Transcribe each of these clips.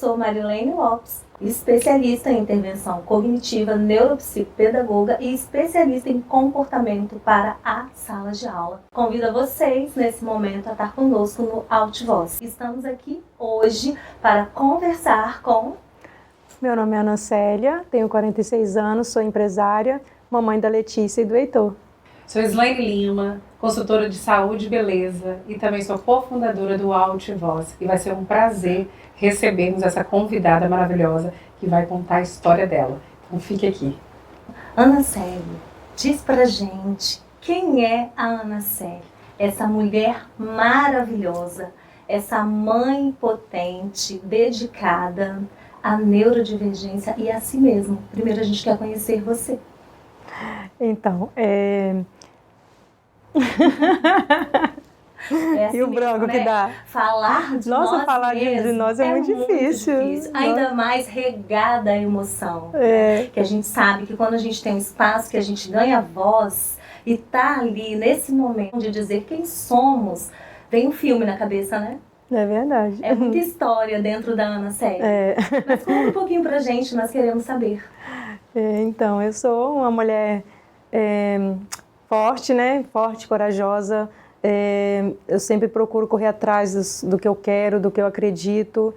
sou Marilene Lopes, especialista em intervenção cognitiva, neuropsicopedagoga e especialista em comportamento para a sala de aula. Convido vocês, nesse momento, a estar conosco no Altvoz. Estamos aqui hoje para conversar com... Meu nome é Ana Célia, tenho 46 anos, sou empresária, mamãe da Letícia e do Heitor. Sou Slaine Lima, consultora de saúde e beleza e também sou cofundadora do Altvoz. E vai ser um prazer recebermos essa convidada maravilhosa que vai contar a história dela. Então fique aqui. Ana Célia, diz pra gente quem é a Ana Célia, essa mulher maravilhosa, essa mãe potente, dedicada à neurodivergência e a si mesma. Primeiro a gente quer conhecer você. Então, Assim e o branco, né? Que dá? Falar de Nossa, nós falar mesmos de nós é muito difícil. Ainda mais regada a emoção. Que a gente sabe que quando a gente tem um espaço, que a gente ganha voz e tá ali nesse momento de dizer quem somos, vem um filme na cabeça, né? É verdade. É muita história dentro da Ana Célia. Mas conta um pouquinho pra gente, nós queremos saber. Então, eu sou uma mulher forte, né? Forte, corajosa. Eu sempre procuro correr atrás do que eu quero, do que eu acredito.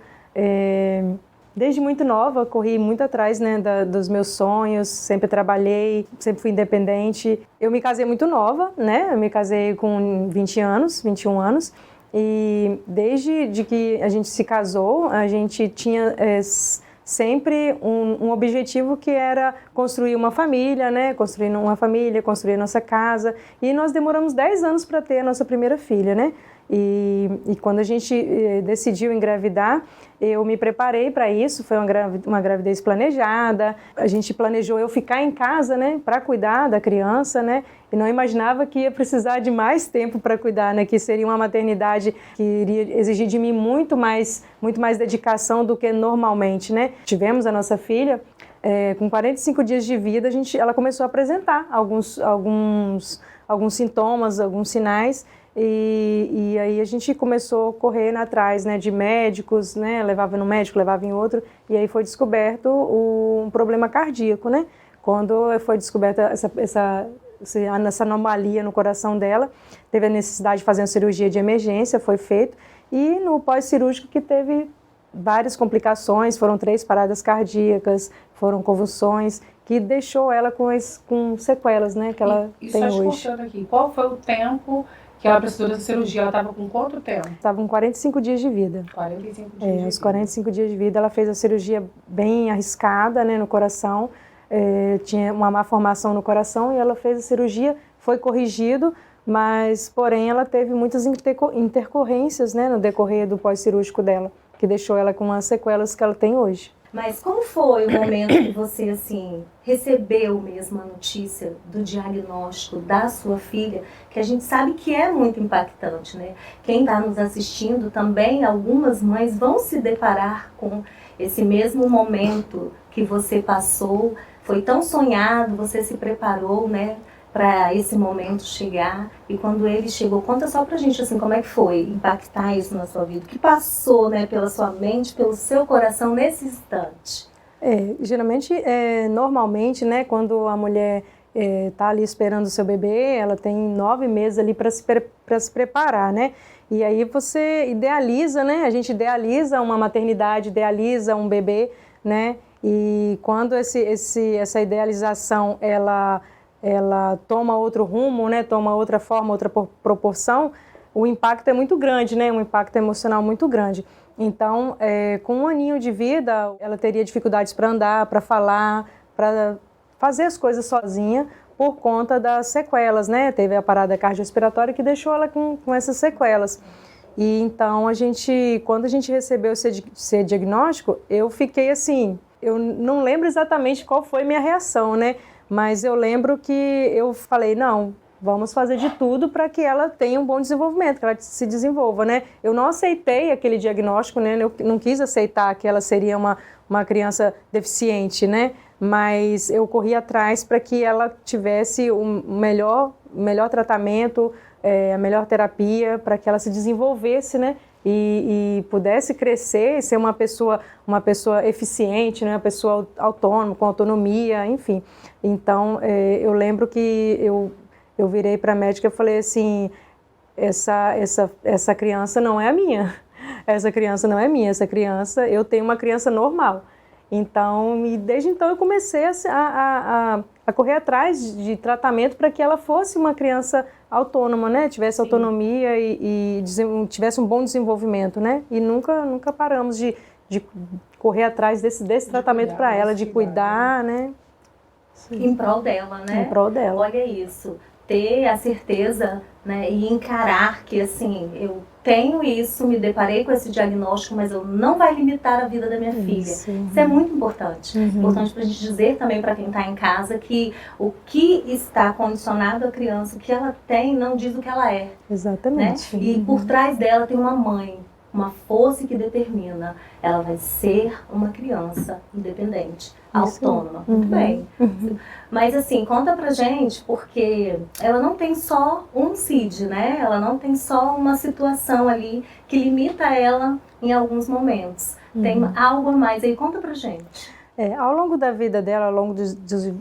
Desde muito nova, corri muito atrás, né, dos meus sonhos, sempre trabalhei, sempre fui independente. Eu me casei muito nova, né? Eu me casei com 21 anos. E desde que a gente se casou, a gente tinha sempre um objetivo que era construir uma família, né? Construir uma família, construir nossa casa. E nós demoramos 10 anos para ter a nossa primeira filha, né? E quando a gente decidiu engravidar, eu me preparei para isso, foi uma gravidez planejada. A gente planejou eu ficar em casa, né, para cuidar da criança, né, e não imaginava que ia precisar de mais tempo para cuidar, né, que seria uma maternidade que iria exigir de mim muito mais dedicação do que normalmente, né. Tivemos a nossa filha, com 45 dias de vida, ela começou a apresentar alguns sintomas, alguns sinais. E aí a gente começou a correr atrás, né, de médicos, né, levava no médico, levava em outro, e aí foi descoberto um problema cardíaco, né? Quando foi descoberta essa anomalia no coração dela, teve a necessidade de fazer uma cirurgia de emergência, foi feito, e no pós-cirúrgico que teve várias complicações, foram 3 paradas cardíacas, foram convulsões, que deixou ela com sequelas, né, que ela tem hoje. E só te aqui, qual foi o tempo que ela precisou dessa cirurgia? Ela estava com quanto tempo? Estava com 45 dias de vida. 45 dias de vida. Aos 45 dias de vida ela fez a cirurgia bem arriscada, né, no coração. Tinha uma má formação no coração e ela fez a cirurgia, foi corrigido, mas porém ela teve muitas intercorrências, né, no decorrer do pós-cirúrgico dela, que deixou ela com as sequelas que ela tem hoje. Mas como foi o momento que você, assim, recebeu mesmo a notícia do diagnóstico da sua filha, que a gente sabe que é muito impactante, né? Quem está nos assistindo também, algumas mães vão se deparar com esse mesmo momento que você passou, foi tão sonhado, você se preparou, né, para esse momento chegar, e quando ele chegou, conta só pra gente assim, como é que foi impactar isso na sua vida, o que passou, né, pela sua mente, pelo seu coração nesse instante? Geralmente, normalmente, né, quando a mulher tá ali esperando o seu bebê, ela tem 9 meses ali para se preparar, né, e aí você idealiza, né, a gente idealiza uma maternidade, idealiza um bebê, né, e quando essa idealização, ela toma outro rumo, né, toma outra forma, outra proporção, o impacto é muito grande, né, um impacto emocional muito grande. Então, com 1 aninho de vida, ela teria dificuldades para andar, para falar, para fazer as coisas sozinha, por conta das sequelas, né, teve a parada cardiorrespiratória que deixou ela com essas sequelas. E então, quando a gente recebeu esse diagnóstico, eu fiquei assim, eu não lembro exatamente qual foi minha reação, né, mas eu lembro que eu falei, não, vamos fazer de tudo para que ela tenha um bom desenvolvimento, que ela se desenvolva, né? Eu não aceitei aquele diagnóstico, né? Eu não quis aceitar que ela seria uma criança deficiente, né? Mas eu corri atrás para que ela tivesse um melhor tratamento, a melhor terapia para que ela se desenvolvesse, né? E pudesse crescer e ser uma pessoa eficiente, né? Uma pessoa autônoma, com autonomia, enfim. Então, eu lembro que eu virei para a médica e falei assim, essa criança não é a minha. Essa criança não é minha, eu tenho uma criança normal. Então, e desde então eu comecei a correr atrás de tratamento para que ela fosse uma criança autônoma, né? Tivesse autonomia e tivesse um bom desenvolvimento, né? E nunca paramos de correr atrás desse tratamento para ela, de cuidar, né? Sim. Em prol dela, né? Em prol dela. Olha isso, ter a certeza, né, e encarar que, assim, eu tenho isso, me deparei com esse diagnóstico, mas eu não vai limitar a vida da minha filha. Isso é muito importante. Importante para a gente dizer também para quem está em casa que o que está condicionado à criança, o que ela tem, não diz o que ela é. Exatamente. Né? E por trás dela tem uma mãe, uma força que determina. Ela vai ser uma criança independente, autônoma. Muito bem. Mas assim, conta pra gente, porque ela não tem só um CID, né? Ela não tem só uma situação ali que limita ela em alguns momentos. Tem algo a mais aí, conta pra gente. Ao longo da vida dela, ao longo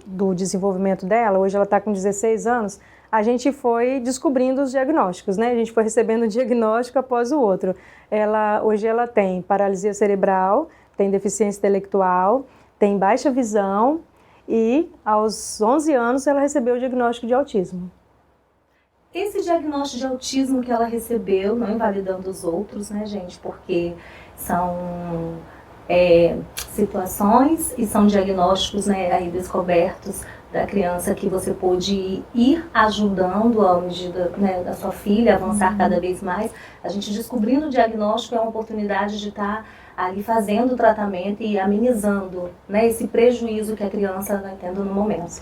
do desenvolvimento dela, hoje ela está com 16 anos, a gente foi descobrindo os diagnósticos, né? A gente foi recebendo um diagnóstico após o outro. Hoje ela tem paralisia cerebral, tem deficiência intelectual, tem baixa visão e aos 11 anos ela recebeu o diagnóstico de autismo. Esse diagnóstico de autismo que ela recebeu, não invalidando os outros, né, gente? Porque são situações e são diagnósticos, né, aí descobertos da criança que você pôde ir ajudando à medida, né, da sua filha avançar cada vez mais. A gente descobrindo o diagnóstico é uma oportunidade de estar ali fazendo o tratamento e amenizando, né, esse prejuízo que a criança vai tendo no momento.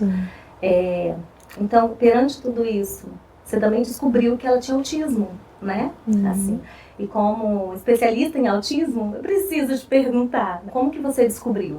Então, perante tudo isso, você também descobriu que ela tinha autismo, né? Assim. E como especialista em autismo, eu preciso te perguntar, como que você descobriu?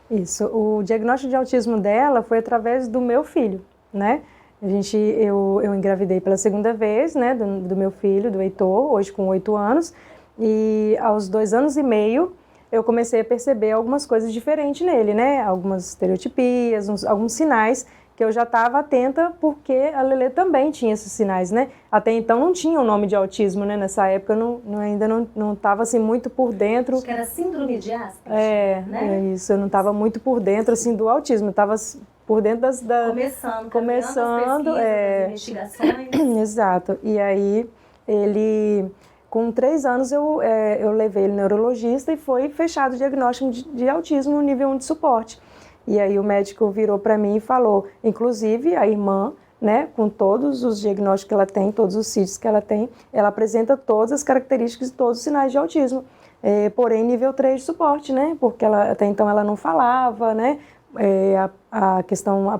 Isso, o diagnóstico de autismo dela foi através do meu filho, né? Eu engravidei pela segunda vez, né, do meu filho, do Heitor, hoje com 8 anos, e aos 2 anos e meio eu comecei a perceber algumas coisas diferentes nele, né? Algumas estereotipias, alguns sinais que eu já estava atenta, porque a Lelê também tinha esses sinais, né? Até então não tinha o nome de autismo, né? Nessa época eu ainda não estava assim muito por dentro. Acho que era síndrome de Asperger, né? É isso, eu não estava muito por dentro assim do autismo, eu estava por dentro começando as investigações. Exato. E aí ele, com 3 anos eu levei ele no neurologista e foi fechado o diagnóstico de autismo no nível 1 de suporte. E aí o médico virou para mim e falou, inclusive a irmã, né, com todos os diagnósticos que ela tem, todos os CIDs que ela tem, ela apresenta todas as características e todos os sinais de autismo, porém nível 3 de suporte, né, porque até então ela não falava, né, a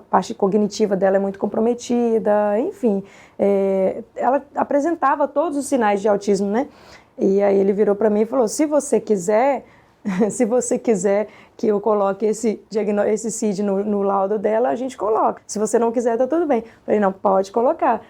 parte cognitiva dela é muito comprometida, enfim, ela apresentava todos os sinais de autismo, né, e aí ele virou para mim e falou, se você quiser que eu coloque esse CID no laudo dela, a gente coloca. Se você não quiser, tá tudo bem. Falei, não, pode colocar.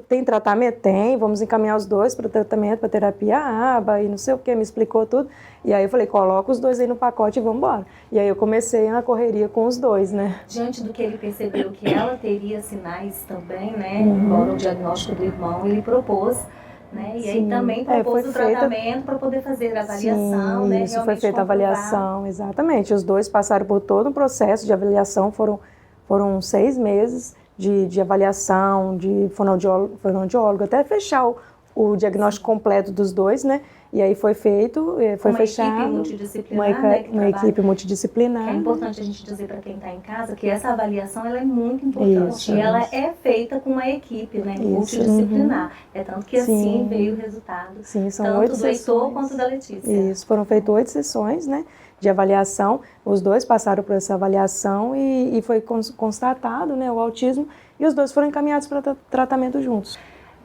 Tem tratamento? Tem, vamos encaminhar os dois para tratamento, para terapia ABA e não sei o que, me explicou tudo. E aí eu falei, coloca os dois aí no pacote e vamos embora. E aí eu comecei a correria com os dois, né? Diante do que ele percebeu que ela teria sinais também, né? Embora o diagnóstico do irmão, ele propôs, né? E aí também propôs o tratamento para poder fazer a avaliação, sim, né? Isso, foi feita a avaliação, exatamente. Os dois passaram por todo um processo de avaliação, foram 6 meses de avaliação, de fonoaudiólogo, até fechar o diagnóstico completo dos dois, né? E aí foi feito, foi fechado. Equipe multidisciplinar, uma equipe multidisciplinar. Que é importante a gente dizer para quem está em casa que essa avaliação ela é muito importante. E ela é feita com uma equipe, né, multidisciplinar. É tanto que assim veio o resultado. Sim, são tanto 8 do sessões. Heitor quanto da Letícia. Isso, foram feitas 8 sessões, né, de avaliação. Os dois passaram por essa avaliação e foi constatado, né, o autismo, e os dois foram encaminhados para tratamento juntos.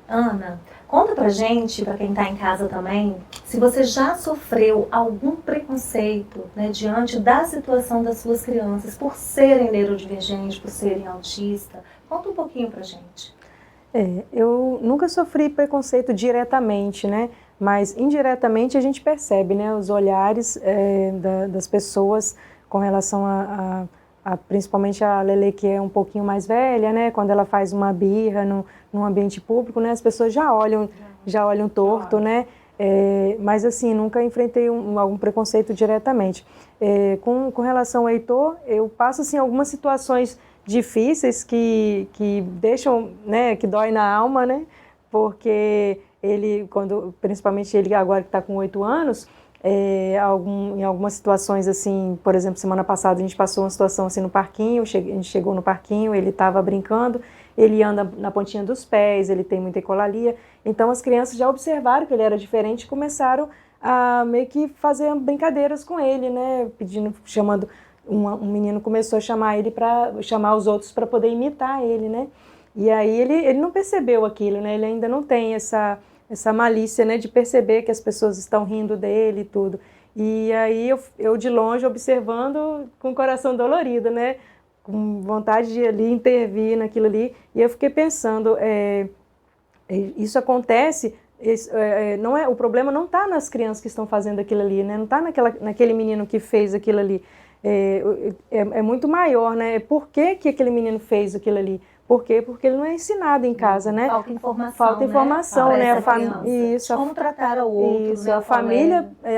Ana, conta pra gente, pra quem está em casa também, se você já sofreu algum preconceito, né, diante da situação das suas crianças por serem neurodivergentes, por serem autistas. Conta um pouquinho pra gente. Eu nunca sofri preconceito diretamente, né? Mas indiretamente a gente percebe, né? Os olhares das pessoas com relação principalmente a Lele, que é um pouquinho mais velha, né? Quando ela faz uma birra num ambiente público, né? As pessoas já olham torto, né? Mas assim, nunca enfrentei algum preconceito diretamente. Com relação ao Heitor, eu passo assim algumas situações difíceis que deixam, né, que dói na alma, né, porque ele, principalmente ele agora que está com 8 anos, em algumas situações assim, por exemplo, semana passada a gente passou uma situação assim no parquinho, a gente chegou no parquinho, ele estava brincando, ele anda na pontinha dos pés, ele tem muita ecolalia, então as crianças já observaram que ele era diferente e começaram a meio que fazer brincadeiras com ele, né, chamando. Um menino começou a chamar os outros para poder imitar ele, né? E aí ele não percebeu aquilo, né? Ele ainda não tem essa malícia, né, de perceber que as pessoas estão rindo dele e tudo. E aí eu de longe observando com o coração dolorido, né? Com vontade de ali intervir naquilo ali. E eu fiquei pensando, isso acontece. Não o problema não está nas crianças que estão fazendo aquilo ali, né? Não está naquele menino que fez aquilo ali. É muito maior, né? Por que aquele menino fez aquilo ali? Por quê? Porque ele não é ensinado em casa, né? Falta informação, Falta informação, né? Isso, como tratar o outro. Isso, né?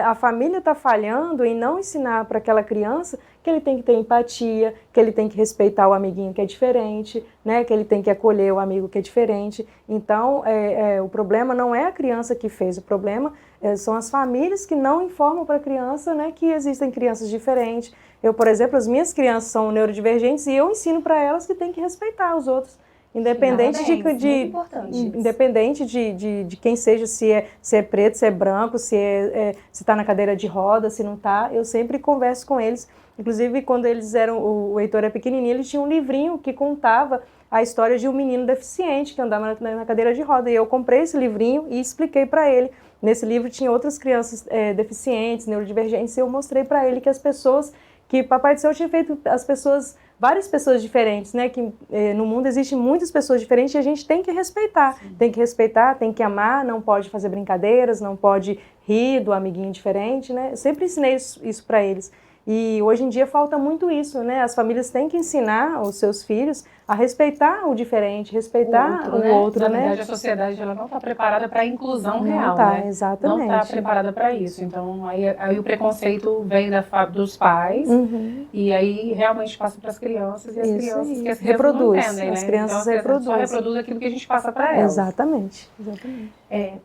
a família está falhando em não ensinar para aquela criança que ele tem que ter empatia, que ele tem que respeitar o amiguinho que é diferente, né? Que ele tem que acolher o amigo que é diferente. Então, o problema não é a criança que fez, o problema são as famílias que não informam para a criança, né, que existem crianças diferentes. Eu, por exemplo, as minhas crianças são neurodivergentes e eu ensino para elas que tem que respeitar os outros, independente de quem seja, se é preto, se é branco, se está na cadeira de roda, se não está. Eu sempre converso com eles. Inclusive, quando o Heitor era pequenininho, ele tinha um livrinho que contava a história de um menino deficiente que andava na cadeira de roda. E eu comprei esse livrinho e expliquei para ele. Nesse livro tinha outras crianças deficientes, neurodivergentes, e eu mostrei para ele que que Papai do Céu tinha feito várias pessoas diferentes, né? Que no mundo existem muitas pessoas diferentes e a gente tem que respeitar. Sim. Tem que respeitar, tem que amar, não pode fazer brincadeiras, não pode rir do amiguinho diferente, né? Eu sempre ensinei isso para eles. E hoje em dia falta muito isso, né? As famílias têm que ensinar os seus filhos a respeitar o diferente, respeitar o outro, né? Na verdade, a sociedade ela não está preparada para a inclusão real, não tá, né? Exatamente. Não está preparada para isso. Então, aí o preconceito vem dos pais e aí realmente passa para as crianças e as crianças que as reproduzem, não entendem, as né? crianças então, reproduzem. Só reproduz aquilo que a gente passa para elas. Exatamente.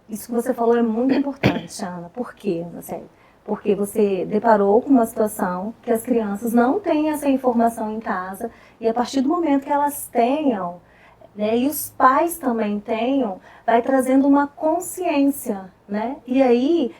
Isso que você falou é muito importante, Ana. Por quê, Marcelo? Porque você deparou com uma situação que as crianças não têm essa informação em casa e a partir do momento que elas tenham, né, e os pais também tenham, vai trazendo uma consciência, né? E aí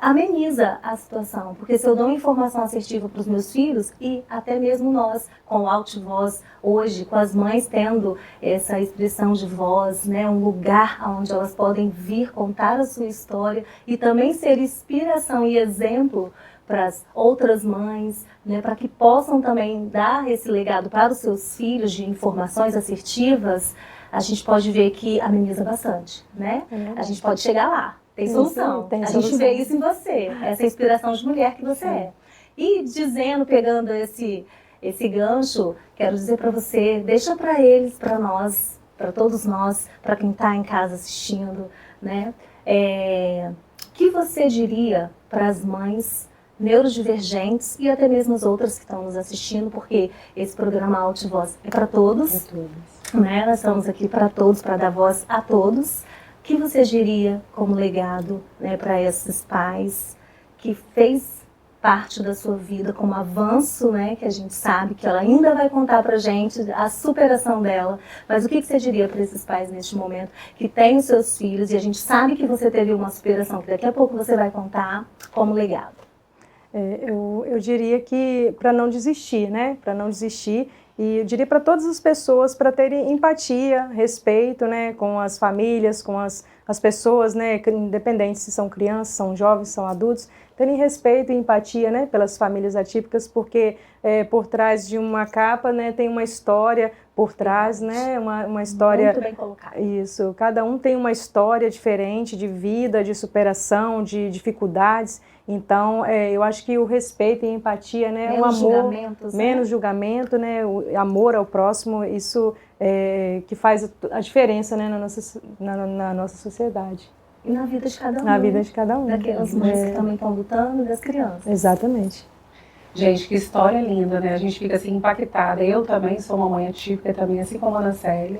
ameniza a situação, porque se eu dou informação assertiva para os meus filhos e até mesmo nós, com o Altivoz, hoje, com as mães tendo essa expressão de voz, né, um lugar onde elas podem vir contar a sua história e também ser inspiração e exemplo para as outras mães, né, para que possam também dar esse legado para os seus filhos de informações assertivas, a gente pode ver que ameniza bastante, né? A gente pode chegar lá. Tem solução. A gente vê isso em você, essa inspiração de mulher que você é. E pegando esse gancho, quero dizer para você, deixa para eles, para nós, para todos nós, para quem está em casa assistindo, né? O que você diria para as mães neurodivergentes e até mesmo as outras que estão nos assistindo, porque esse programa Altivoz é para todos, né? Nós estamos aqui para todos, para dar voz a todos. O que você diria como legado, né, para esses pais que fez parte da sua vida como avanço, né, que a gente sabe que ela ainda vai contar para a gente a superação dela, mas o que você diria para esses pais neste momento que têm os seus filhos e a gente sabe que você teve uma superação que daqui a pouco você vai contar como legado? Eu diria que para não desistir, né, para não desistir. E eu diria para todas as pessoas para terem empatia, respeito, né, com as famílias, com as pessoas, né, independente se são crianças, são jovens, são adultos, terem respeito e empatia, né, pelas famílias atípicas, porque por trás de uma capa, né, tem uma história, por trás, né? Uma história... Muito bem colocado. Isso, cada um tem uma história diferente de vida, de superação, de dificuldades. Então, eu acho que o respeito e a empatia, né? Menos o amor, julgamentos, menos né? julgamento, né? O amor ao próximo, isso que faz a diferença, né? Na nossa sociedade. E na vida de cada um. Na vida de cada um. Daquelas mães que também estão lutando e das crianças. Exatamente. Gente, que história linda, né? A gente fica assim impactada. Eu também sou uma mãe atípica também, assim como a Ana Célia.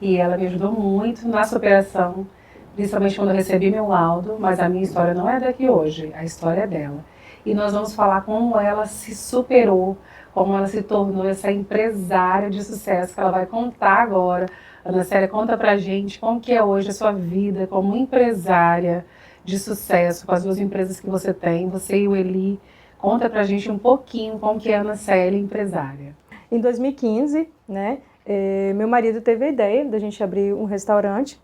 E ela me ajudou muito na superação, principalmente quando eu recebi meu laudo. Mas a minha história não é daqui hoje, a história é dela. E nós vamos falar como ela se superou, como ela se tornou essa empresária de sucesso que ela vai contar agora. Ana Célia, conta pra gente como que é hoje a sua vida como empresária de sucesso, com as duas empresas que você tem, você e o Eli. Conta pra gente um pouquinho como que é a Ana Célia, empresária. Em 2015, né, meu marido teve a ideia da gente abrir um restaurante.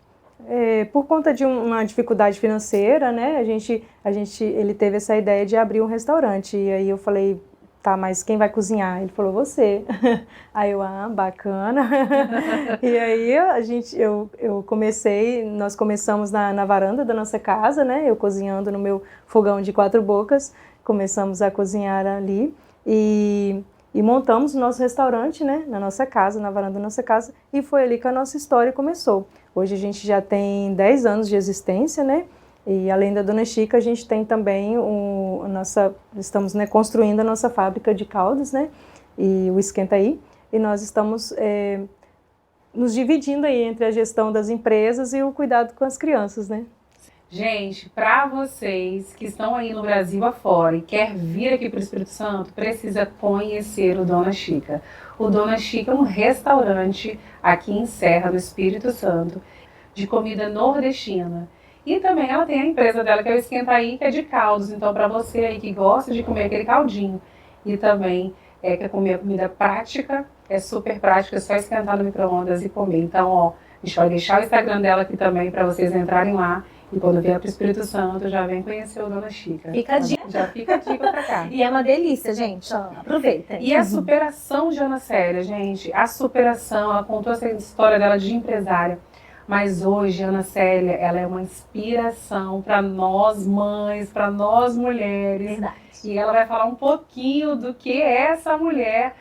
Por conta de uma dificuldade financeira, né, ele teve essa ideia de abrir um restaurante. E aí eu falei, tá, mas quem vai cozinhar? Ele falou, você. Aí eu, bacana. E aí nós começamos na varanda da nossa casa, né, eu cozinhando no meu fogão de 4 bocas. Começamos a cozinhar ali e montamos o nosso restaurante, né, na nossa casa, na varanda da nossa casa, e foi ali que a nossa história começou. Hoje a gente já tem 10 anos de existência, né, e além da Dona Chica, a gente tem também estamos, né, construindo a nossa fábrica de caldos, né, e o Esquenta Aí, e nós estamos nos dividindo aí entre a gestão das empresas e o cuidado com as crianças, né. Gente, para vocês que estão aí no Brasil afora e quer vir aqui para o Espírito Santo, precisa conhecer o Dona Chica. O Dona Chica é um restaurante aqui em Serra, no Espírito Santo, de comida nordestina. E também ela tem a empresa dela, que é o Esquenta Aí, que é de caldos. Então, para você aí que gosta de comer aquele caldinho e também quer comer comida prática, é super prática, é só esquentar no micro-ondas e comer. Então, ó, a gente vai deixar o Instagram dela aqui também para vocês entrarem lá. E quando vier para o Espírito Santo, já vem conhecer o Dona Chica. Fica a dica. Já fica a dica para cá. E é uma delícia, gente. Ó, aproveitem. E a superação de Ana Célia, gente. A superação, ela contou essa história dela de empresária. Mas hoje, a Ana Célia, ela é uma inspiração para nós mães, para nós mulheres. Verdade. E ela vai falar um pouquinho do que é essa mulher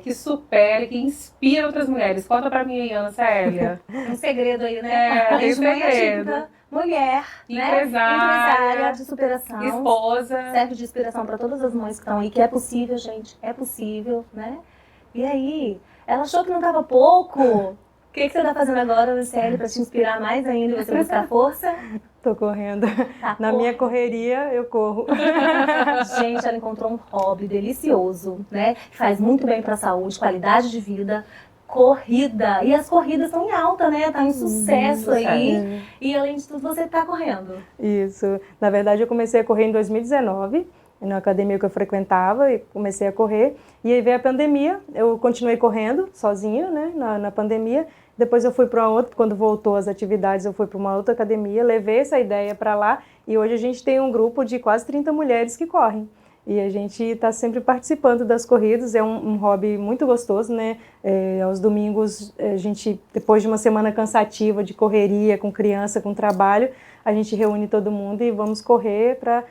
que supera, que inspira outras mulheres. Conta pra mim aí, Ana Célia. Um segredo aí, né? Tem De mãe segredo. atípica, mulher, Empresária, né? De superação. Esposa. Serve de inspiração para todas as mães que estão aí, que é possível, gente. É possível, né? E aí, ela achou que não estava pouco. O que você está fazendo agora, Lucélia, para te inspirar mais ainda e você buscar força? Tô correndo. Tá, Na minha correria, eu corro. Gente, ela encontrou um hobby delicioso, né? Que faz muito bem para a saúde, qualidade de vida, corrida. E as corridas estão em alta, né? Tá em sucesso aí. E além de tudo, você tá correndo. Isso. Na verdade, eu comecei a correr em 2019, na academia que eu frequentava, e comecei a correr. E aí veio a pandemia, eu continuei correndo sozinha, né? Na pandemia. Depois eu fui para outra, quando voltou as atividades, eu fui para uma outra academia, levei essa ideia para lá e hoje a gente tem um grupo de quase 30 mulheres que correm. E a gente está sempre participando das corridas, é um hobby muito gostoso, né? Aos domingos, a gente, depois de uma semana cansativa de correria, com criança, com trabalho, a gente reúne todo mundo e vamos correr para...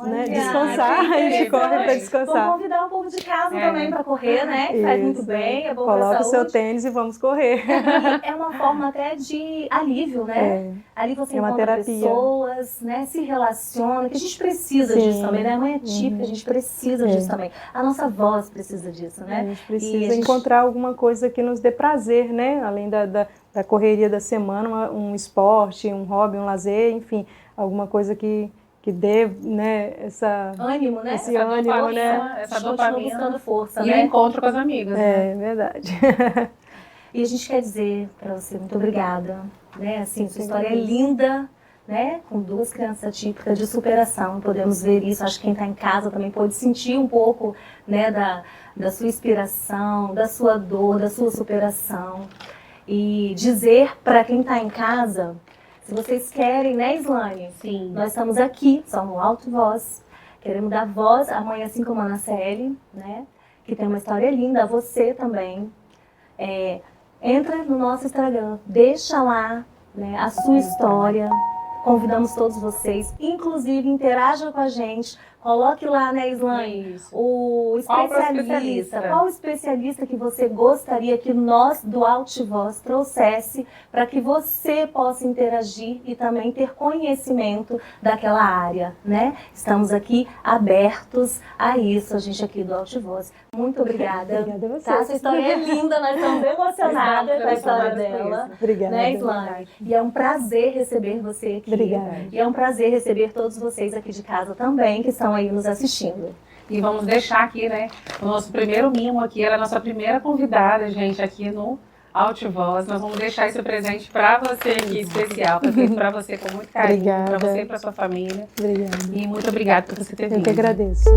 Né, descansar, a gente corre para descansar. Vamos convidar o povo de casa também para correr, né? Que faz muito bem, é bom para a saúde. Coloca o seu tênis e vamos correr. E é uma forma até de alívio, né? Ali você encontra terapia. Pessoas, né? Se relaciona, que a gente precisa disso também, né? A mãe é típica, a gente precisa disso também. A nossa voz precisa disso, né? A gente precisa encontrar alguma coisa que nos dê prazer, né? Além da correria da semana, um esporte, um hobby, um lazer, enfim, alguma coisa que dê, né, ânimo, né? Esse ânimo, né? Essa dopamina buscando força, e né? o encontro com as amigas. Né? É verdade. E a gente quer dizer para você muito obrigada, né? Assim, sua história é linda, né? Com 2 crianças atípicas de superação, podemos ver isso. Acho que quem está em casa também pode sentir um pouco, né, da sua inspiração, da sua dor, da sua superação. E dizer para quem está em casa, se vocês querem, né, Islane? Sim. Nós estamos aqui, somos Alto Voz. Queremos dar voz à mãe assim como a Ana Célia, né? Que tem uma história linda, a você também, entra no nosso Instagram, deixa lá, né, a sua história. Convidamos todos vocês, inclusive interajam com a gente, coloque lá, né, Islane, o especialista. Qual especialista que você gostaria que nós do Altivoz trouxesse para que você possa interagir e também ter conhecimento daquela área, né? Estamos aqui abertos a isso, a gente aqui do Altivoz. Muito obrigada. Obrigada a você. Tá? Essa história é linda, nós estamos emocionadas com a história dela. Obrigada. Né, Islane? E é um prazer receber você aqui. Obrigada. E é um prazer receber todos vocês aqui de casa também, que estão aí nos assistindo. E vamos deixar aqui, né, o nosso primeiro mimo aqui, ela é a nossa primeira convidada, gente, aqui no Altivoz. Nós vamos deixar esse presente para você aqui, especial, feito para você com muito carinho, para você e para sua família. Obrigada. E muito obrigada por você ter vindo. Eu que agradeço.